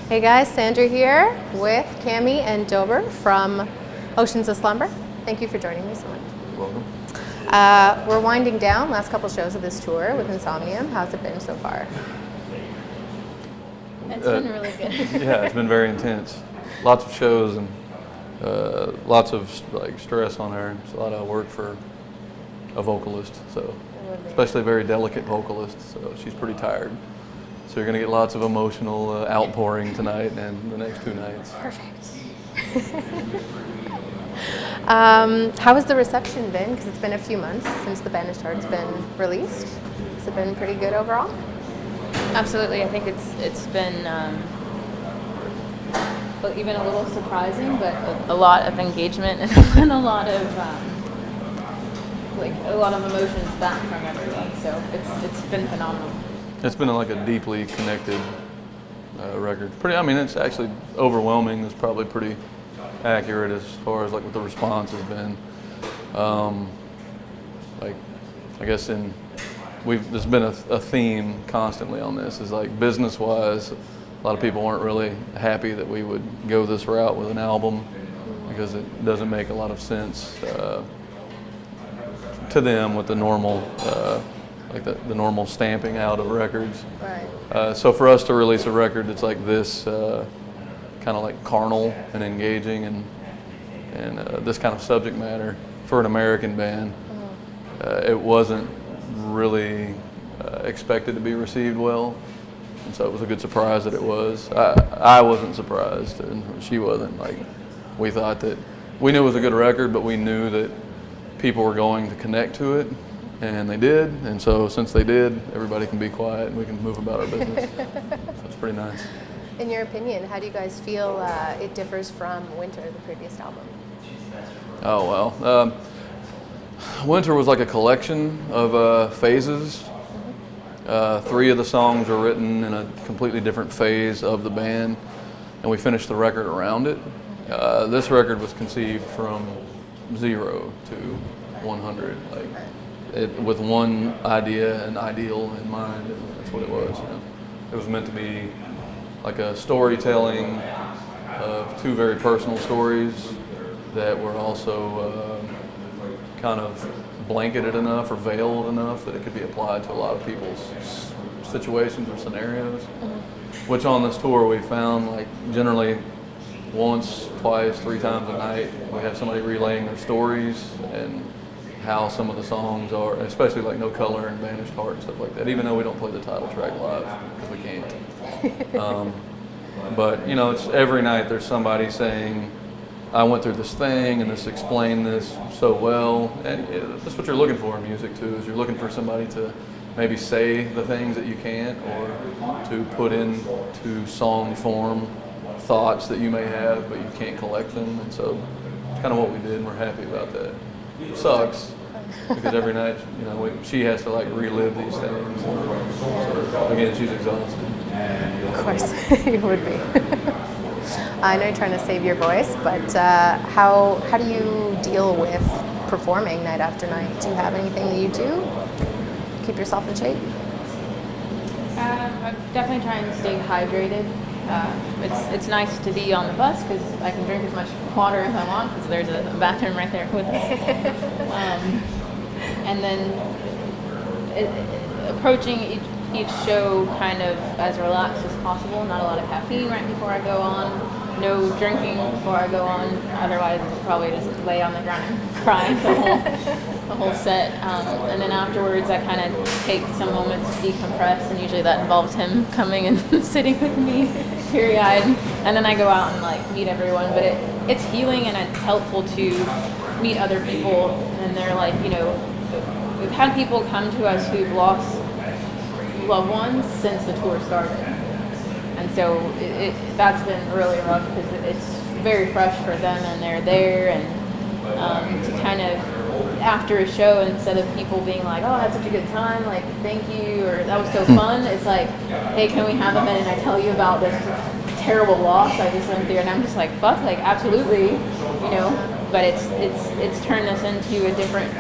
Hey guys, Sandra here with Cammie and Dobber from Oceans of Slumber. Thank you for joining me so much. You're welcome. We're winding down last couple shows of this tour with Insomnium. How's it been so far? It's been really good. Yeah, it's been very intense. Lots of shows and lots of stress on her. It's a lot of work for a vocalist, so especially a very delicate vocalist. So she's pretty tired. So you're going to get lots of emotional outpouring tonight and the next two nights. Perfect. How has the reception been? Because it's been a few months since the Banished has been released. Has it been pretty good overall? Absolutely. I think it's been even a little surprising, but a lot of engagement and a lot of emotions back from everyone. So it's been phenomenal. It's been like a deeply connected record. It's actually overwhelming. It's probably pretty accurate as far as what the response has been. I guess there's been a theme constantly on this. Is business-wise, a lot of people weren't really happy that we would go this route with an album because it doesn't make a lot of sense to them with the normal. The normal stamping out of records. Right. So for us to release a record that's like this, kind of carnal and engaging and this kind of subject matter for an American band, it wasn't really expected to be received well. And so it was a good surprise that it was. I wasn't surprised and she wasn't. We thought that, we knew it was a good record, but we knew that people were going to connect to it. And they did, and so since they did, everybody can be quiet and we can move about our business. So it's pretty nice. In your opinion, how do you guys feel it differs from Winter, the previous album? Oh, well. Winter was like a collection of phases. 3 of the songs were written in a completely different phase of the band, and we finished the record around it. This record was conceived from 0 to 100. With one idea and ideal in mind, and that's what it was. It was meant to be like a storytelling of 2 very personal stories that were also kind of blanketed enough or veiled enough that it could be applied to a lot of people's situations or scenarios. Mm-hmm. Which on this tour we found generally once, twice, 3 times a night we have somebody relaying their stories and how some of the songs are, especially No Color and Banished Heart and stuff like that, even though we don't play the title track live because we can't. But it's every night there's somebody saying, I went through this thing and this explained this so well. And that's what you're looking for in music too, is you're looking for somebody to maybe say the things that you can't, or to put into song form thoughts that you may have but you can't collect them. And so it's kind of what we did, and we're happy about that. It sucks because every night, she has to relive these things. So again, she's exhausted. Of course, you would be. I know you're trying to save your voice, but how do you deal with performing night after night? Do you have anything that you do to keep yourself in shape? I definitely try and stay hydrated. It's nice to be on the bus because I can drink as much water as I want because there's a bathroom right there with us. And then approaching each show kind of as relaxed as possible. Not a lot of caffeine right before I go on. No drinking before I go on. Otherwise, I'll probably just lay on the ground and cry the whole set. And then afterwards, I kind of take some moments to decompress, and usually that involves him coming and sitting with me, teary-eyed. And then I go out and meet everyone. But it's healing, and it's helpful to meet other people. And they're we've had people come to us who've lost loved ones since the tour started. And so that's been really rough because it's very fresh for them, and they're there, and to kind of, after a show, instead of people being like, oh, I had such a good time, thank you, or that was so fun, it's hey, can we have a minute and I tell you about this terrible loss I just went through? And I'm just fuck, absolutely, but it's turned this into a different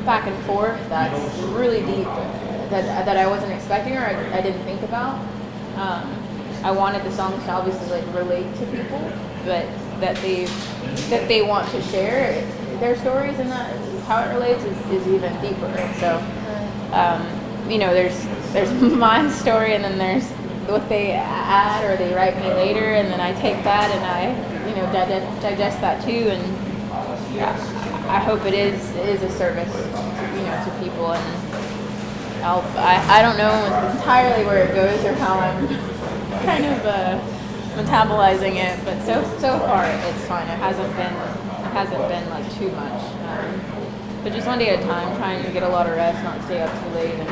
back and forth that's really deep that I wasn't expecting, or I didn't think about. I wanted the songs to obviously like relate to people, but that they want to share their stories, and that how it relates is even deeper. And so, you know, there's my story, and then there's what they add or they write me later, and then I take that and I, you know, digest that too, and I hope it is a service, you know, to people. And I don't know entirely where it goes or how I'm kind of metabolizing it, but so far it's fine. It hasn't been like too much. But just one day at a time, trying to get a lot of rest, not stay up too late, and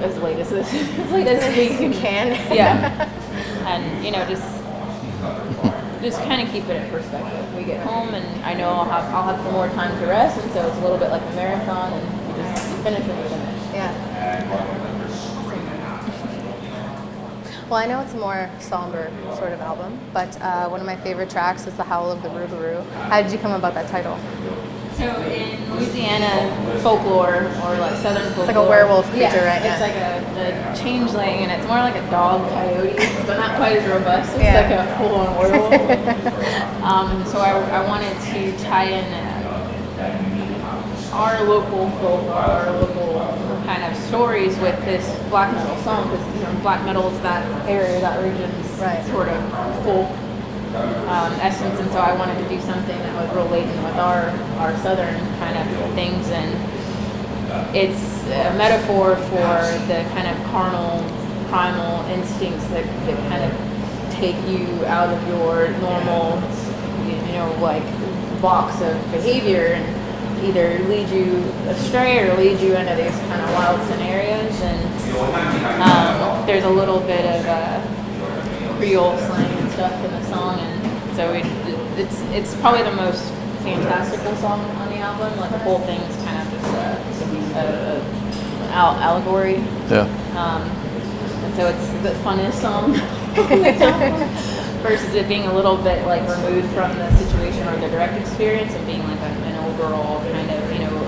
as late as we can. Yeah, and you know, just kind of keep it in perspective. We get home, and I know I'll have more time to rest, and so it's a little bit like a marathon, and you finish when you finish. Yeah. Well, I know it's a more somber sort of album, but one of my favorite tracks is The Howl of the Rougarou. How did you come about that title? So in Louisiana folklore, or like southern folklore, It's like a werewolf creature, yeah, right? It's like a changeling, and it's more like a dog coyote, but not quite as robust. It's like a full-on werewolf. So I wanted to tie in our local folk, our local kind of stories with this black metal song, because you know black metal is that area, that region's sort of folk essence, and so I wanted to do something that was relating with our southern kind of things, and it's a metaphor for the kind of carnal, primal instincts that kind of take you out of your normal, you know, like box of behavior, and either lead you astray or lead you into these kind of wild scenarios. And there's a little bit of Creole slang and stuff in the song, and so it's probably the most fantastical song on the album. Like the whole thing's kind of just a allegory. Yeah. And so it's the funnest song on the album, versus it being a little bit like removed from the situation or the direct experience, and being like an overall kind of, you know,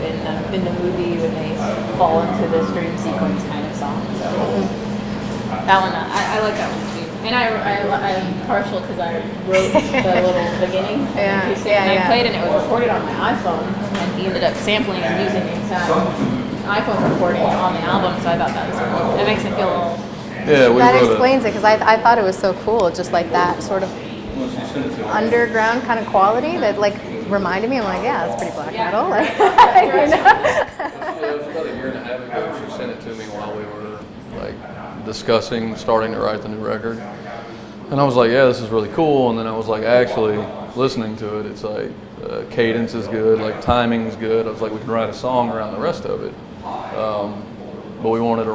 in the movie when they fall into this dream sequence kind of song. So that one, I like that one too. And I'm partial because I wrote the little beginning. And I played, and it was recorded on my iPhone, and he ended up sampling and using the exact iPhone recording on the album. So I thought that was cool. It makes it feel a little. Yeah, that explains it, because I thought it was so cool, just like that sort of underground kind of quality that like reminded me. I'm like, yeah, that's pretty black metal. Like, It was about a year and a half ago. She sent it to me while we were like discussing starting to write the new record, and I was like, yeah, this is really cool. And then I was like, actually listening to it, it's like cadence is good, like timing's good. I was like, we can write a song around the rest of it, but we wanted to.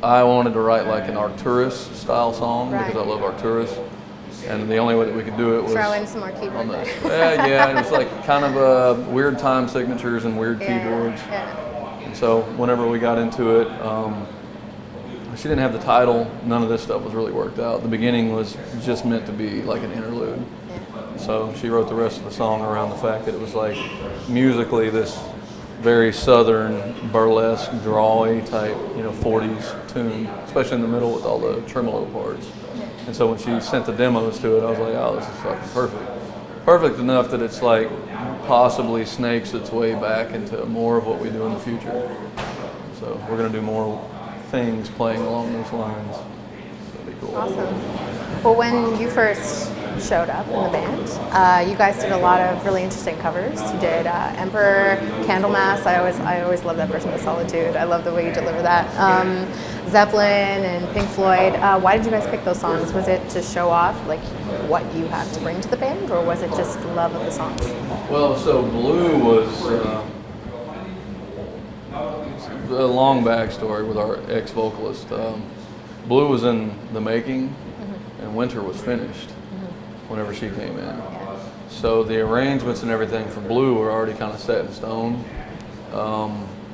I wanted to write like an Arcturus style song because I love Arcturus, and the only way that we could do it was throw in some more keyboard. Yeah, it was like kind of weird time signatures and weird keyboards. Yeah. And so whenever we got into it, she didn't have the title. None of this stuff was really worked out. The beginning was just meant to be like an interlude. Yeah. So she wrote the rest of the song around the fact that it was like musically this very southern, burlesque, drawy type, you know, 40s tune, especially in the middle with all the tremolo parts. And so when she sent the demos to it, I was like, oh, this is fucking perfect. Perfect enough that it's like possibly snakes its way back into more of what we do in the future. So we're going to do more things playing along those lines. That'd be cool. Awesome. Well, when you first showed up in the band, you guys did a lot of really interesting covers. You did Emperor, Candlemass. I always love that Person of Solitude. I love the way you deliver that. Zeppelin and Pink Floyd. Why did you guys pick those songs? Was it to show off like what you have to bring to the band, or was it just love of the songs? Well, so Blue was a long backstory with our ex-vocalist. Blue was in the making, and Winter was finished whenever she came in. So the arrangements and everything for Blue were already kind of set in stone.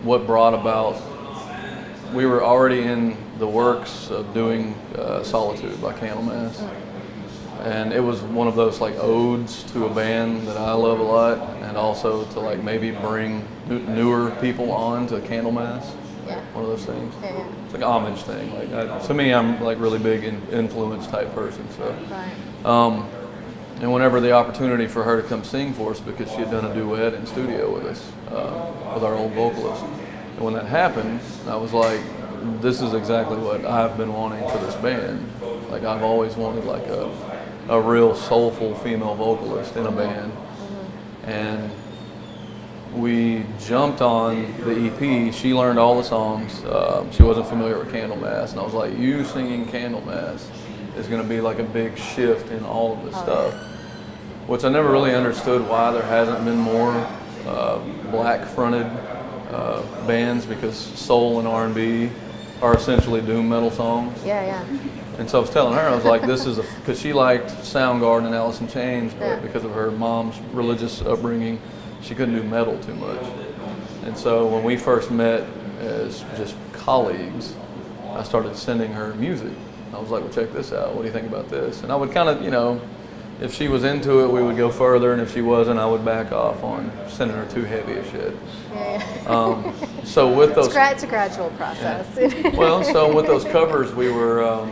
What brought about, we were already in the works of doing Solitude by Candlemass. And it was one of those like odes to a band that I love a lot, and also to like maybe bring newer people on to Candlemass. Yeah. One of those things. Yeah. It's like an homage thing. Like to me, I'm like really big influence type person. So. Right. And whenever the opportunity for her to come sing for us, because she had done a duet in studio with us, with our old vocalist. And when that happened, I was like, this is exactly what I've been wanting for this band. Like I've always wanted like a real soulful female vocalist in a band. And we jumped on the EP. She learned all the songs. She wasn't familiar with Candlemass. And I was like, you singing Candlemass is going to be like a big shift in all of this stuff. Which I never really understood why there hasn't been more black-fronted bands, because soul and R&B are essentially doom metal songs. Yeah. And so I was telling her, I was like, this is because she liked Soundgarden and Alice in Chains, but because of her mom's religious upbringing, she couldn't do metal too much. And so when we first met as just colleagues, I started sending her music. I was like, well, check this out. What do you think about this? And I would kind of, you know, if she was into it, we would go further, and if she wasn't, I would back off on sending her too heavy a shit. Yeah. So with those, it's a gradual process. Yeah. Well, so with those covers, we were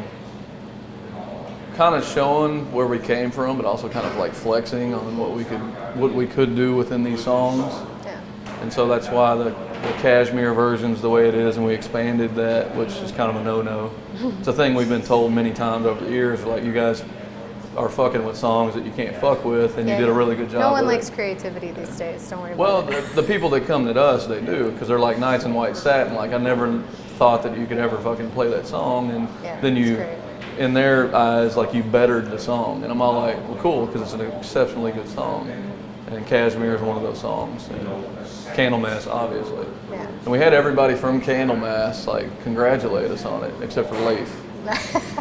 kind of showing where we came from, but also kind of like flexing on what we could do within these songs. Yeah. And so that's why the Cashmere version's the way it is, and we expanded that, which is kind of a no-no. It's a thing we've been told many times over the years, like, you guys are fucking with songs that you can't fuck with, and you did a really good job. No one likes creativity these days, don't worry about it. Well, the people that come to us, they do, because they're like Knights in White Satin. Like, I never thought that you could ever fucking play that song, and then you, in their eyes, like, you bettered the song. And I'm all like, well, cool, because it's an exceptionally good song. And Cashmere is one of those songs. And Candlemass, obviously. Yeah. And we had everybody from Candlemass, like, congratulate us on it, except for Leif.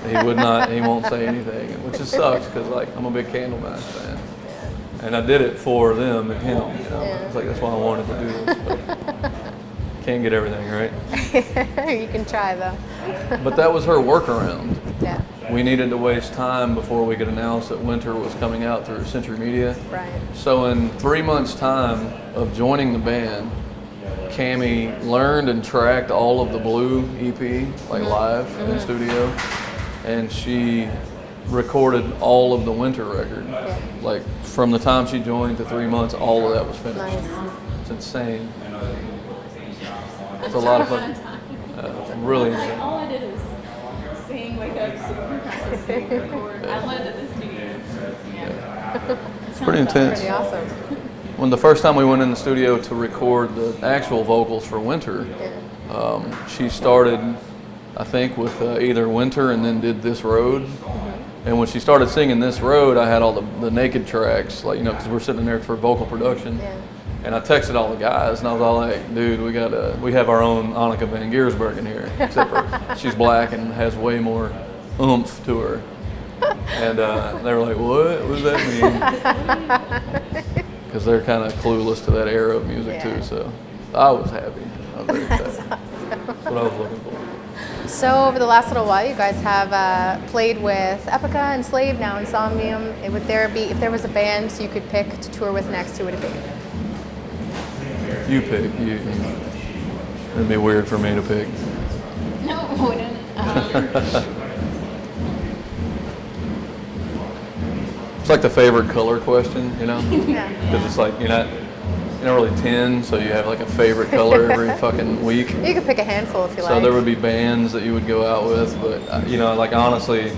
He won't say anything, which just sucks, because, like, I'm a big Candlemass fan. Yeah. And I did it for them and him, you know. Yeah. It's like, that's why I wanted to do this, but can't get everything right. You can try, though. But that was her workaround. Yeah. We needed to waste time before we could announce that Winter was coming out through Century Media. Right. So in 3 months' time of joining the band, Cammie learned and tracked all of the Blue EP, like live in studio, and she recorded all of the Winter record. Yeah. Like from the time she joined to 3 months, all of that was finished. Nice. It's insane. It's a lot of fun. Really insane. All I did was sing, wake up, sing, record. I lived at the studio. Yeah. It's pretty intense. Pretty awesome. When the first time we went in the studio to record the actual vocals for Winter, she started, I think, with either Winter and then did This Road. And when she started singing This Road, I had all the naked tracks, like, you know, because we're sitting there for vocal production. Yeah. And I texted all the guys, and I was all like, dude, we have our own Annika van Giersberg in here, except for she's black and has way more oomph to her. And they were like, what does that mean? Because they're kind of clueless to that era of music too, so I was happy. I was very excited. That's what I was looking for. So over the last little while, you guys have played with Epica and Slave, now Insomnium. If there was a band you could pick to tour with next, who would it be? You pick. It'd be weird for me to pick. No, it wouldn't. It's like the favorite color question, you know? Yeah. Because it's like you're not really 10, so you have like a favorite color every fucking week. You could pick a handful if you like. So there would be bands that you would go out with, but you know, like honestly,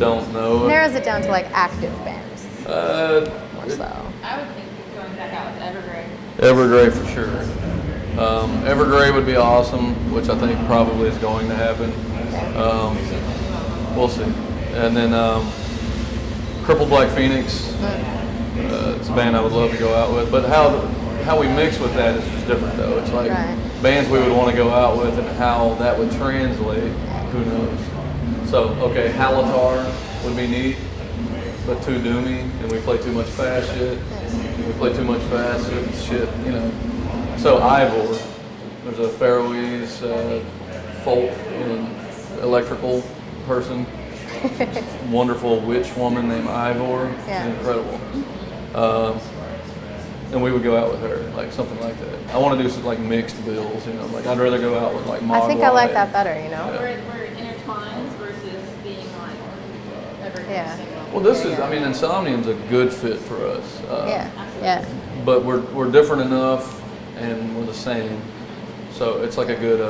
don't know. Narrows it down to like active bands. Or so. I would think going back out with Evergrey. Evergrey for sure. Evergrey would be awesome, which I think probably is going to happen. We'll see. And then Crippled Black Phoenix. It's a band I would love to go out with, but how we mix with that is just different though. It's like bands we would want to go out with, and how that would translate, who knows. So okay, Halatar would be neat, but too doomy, and we play too much fast shit. We play too much fast shit, you know. So Ivor, there's a Faroese folk and electrical person. Wonderful witch woman named Ivor. She's incredible. and we would go out with her, like something like that. I want to do some like mixed bills, you know, like I'd rather go out with like Mogwai. I think I like that better, you know? We're intertwined versus being like every Yeah. single. Well, this is, I mean, Insomnium's a good fit for us. Yeah. But we're different enough, and we're the same. So it's like a good,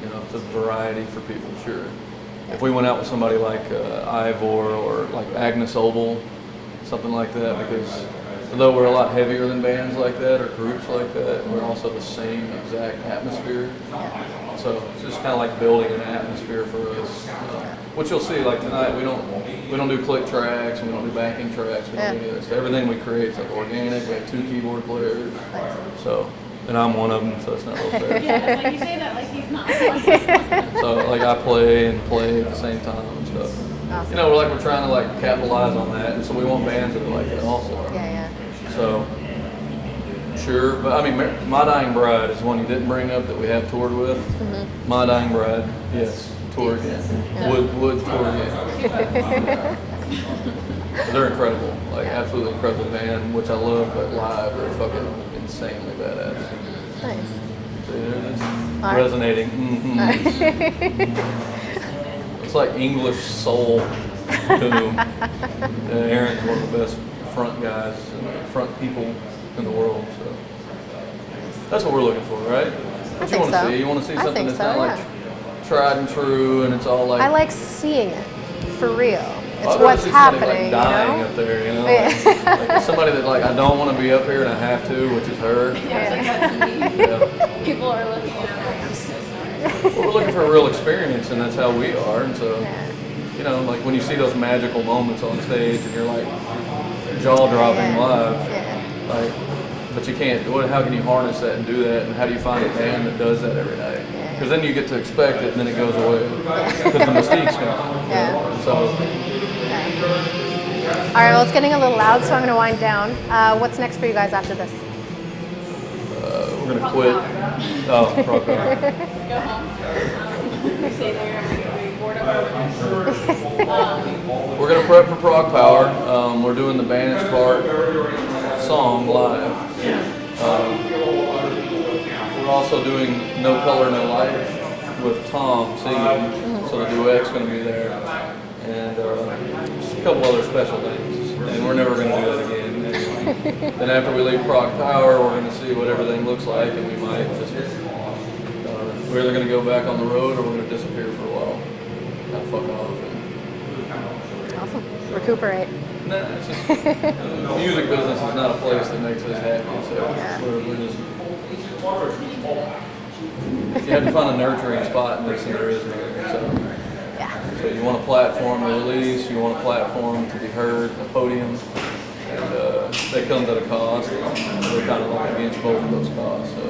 you know, it's a variety for people, sure. If we went out with somebody like Ivor or like Agnes Obel, something like that, because although we're a lot heavier than bands like that or groups like that, we're also the same exact atmosphere. So it's just kind of like building an atmosphere for us. Which you'll see, like tonight, we don't do click tracks, and we don't do backing tracks, we don't do any of this. Everything we create is like organic. We have 2 keyboard players, so. And I'm one of them, so it's not real fair. Yeah, like you say that like he's not. So like I play and play at the same time and stuff. Awesome. You know, we're trying to like capitalize on that, and so we want bands that are like that also. Yeah. So sure, but I mean, My Dying Bride is one you didn't bring up that we have toured with. Mm-hmm. My Dying Bride, yes, tour again. Would tour again. They're incredible, like absolutely incredible band, which I love, but live they're fucking insanely badass. Nice. So it's All right. resonating. Mm-hmm. It's like English soul doom. Aaron's one of the best front guys and front people in the world. So that's what we're looking for, right? What you think want to so. see? You want to see I something think that's so, not like tried and true, and it's all like. I like seeing it for real. It's I'd rather what's see somebody, happening, like, dying you know? up there, you know. Yeah. Like somebody that like I don't want to be up here and I have to, which is her. Yeah, it's like that's me. Yeah. People are looking at me like I'm so sorry. Well, we're looking for a real experience, and that's how we are. And so, you know, like when you see those magical moments on stage, and you're like jaw dropping live, like, but you can't. How can you harness that and do that? And how do you find a band that does that every night? Because then you get to expect it, and then it goes away because the mystique's gone. Yeah. So. All right, well, it's getting a little loud, so I'm going to wind down. What's next for you guys after this? We're gonna quit. Oh, Prog Power. Go home. Stay there. We board up our We're gonna prep for Prog Power. We're doing the Banished part song live. We're also doing No Color, No Light with Tom singing, so the duet's gonna be there, and just a couple other special things. And we're never gonna do that again. And then after we leave Prog Power, we're gonna see what everything looks like, and we might just we're either gonna go back on the road or we're gonna disappear for a while, kind of fuck off. Awesome. Recuperate. Nah, it's just the music business is not a place that makes us happy, so we're just. You have to find a nurturing spot in this, and there is none. So you want a platform to release, you want a platform to be heard, a podium, and that comes at a cost. We're kind of like against both of those costs. So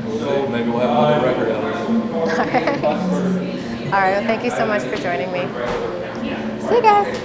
we'll see. Maybe we'll have another record out of it. All right. Well, thank you so much for joining me. See you guys.